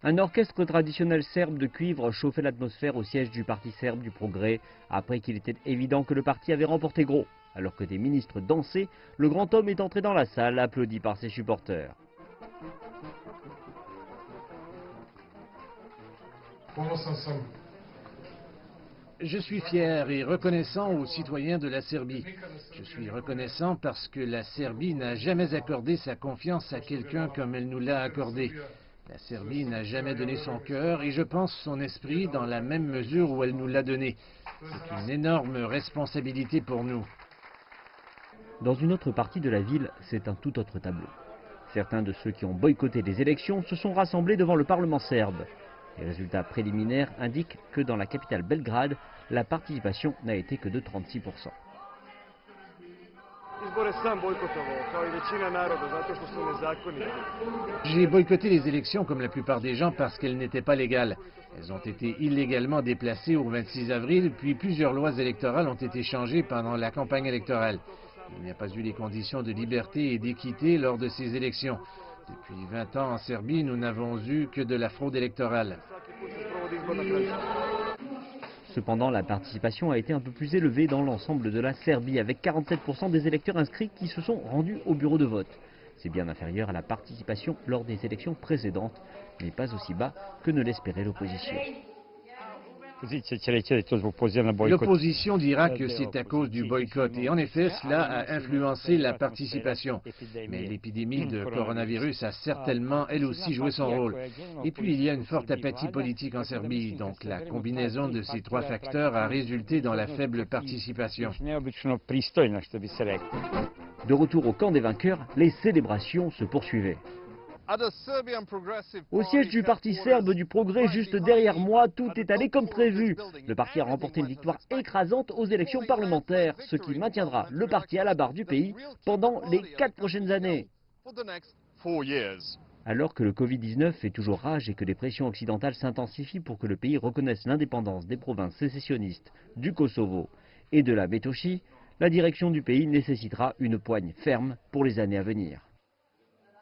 Un orchestre traditionnel serbe de cuivre chauffait l'atmosphère au siège du parti serbe du Progrès, après qu'il était évident que le parti avait remporté gros. Alors que des ministres dansaient, le grand homme est entré dans la salle, applaudi par ses supporters. Je suis fier et reconnaissant aux citoyens de la Serbie. Je suis reconnaissant parce que la Serbie n'a jamais accordé sa confiance à quelqu'un comme elle nous l'a accordé. La Serbie n'a jamais donné son cœur et je pense son esprit dans la même mesure où elle nous l'a donné. C'est une énorme responsabilité pour nous. Dans une autre partie de la ville, c'est un tout autre tableau. Certains de ceux qui ont boycotté les élections se sont rassemblés devant le Parlement serbe. Les résultats préliminaires indiquent que dans la capitale Belgrade, la participation n'a été que de 36%. J'ai boycotté les élections comme la plupart des gens parce qu'elles n'étaient pas légales. Elles ont été illégalement déplacées au 26 avril, puis plusieurs lois électorales ont été changées pendant la campagne électorale. Il n'y a pas eu les conditions de liberté et d'équité lors de ces élections. Depuis 20 ans en Serbie, nous n'avons eu que de la fraude électorale. Cependant, la participation a été un peu plus élevée dans l'ensemble de la Serbie, avec 47% des électeurs inscrits qui se sont rendus au bureau de vote. C'est bien inférieur à la participation lors des élections précédentes, mais pas aussi bas que ne l'espérait l'opposition. L'opposition dira que c'est à cause du boycott et en effet cela a influencé la participation. Mais l'épidémie de coronavirus a certainement elle aussi joué son rôle. Et puis il y a une forte apathie politique en Serbie, donc la combinaison de ces trois facteurs a résulté dans la faible participation. De retour au camp des vainqueurs, les célébrations se poursuivaient. Au siège du Parti serbe du Progrès, juste derrière moi, tout est allé comme prévu. Le parti a remporté une victoire écrasante aux élections parlementaires, ce qui maintiendra le parti à la barre du pays pendant les 4 prochaines années. Alors que le Covid-19 fait toujours rage et que les pressions occidentales s'intensifient pour que le pays reconnaisse l'indépendance des provinces sécessionnistes du Kosovo et de la Métochie, la direction du pays nécessitera une poigne ferme pour les années à venir.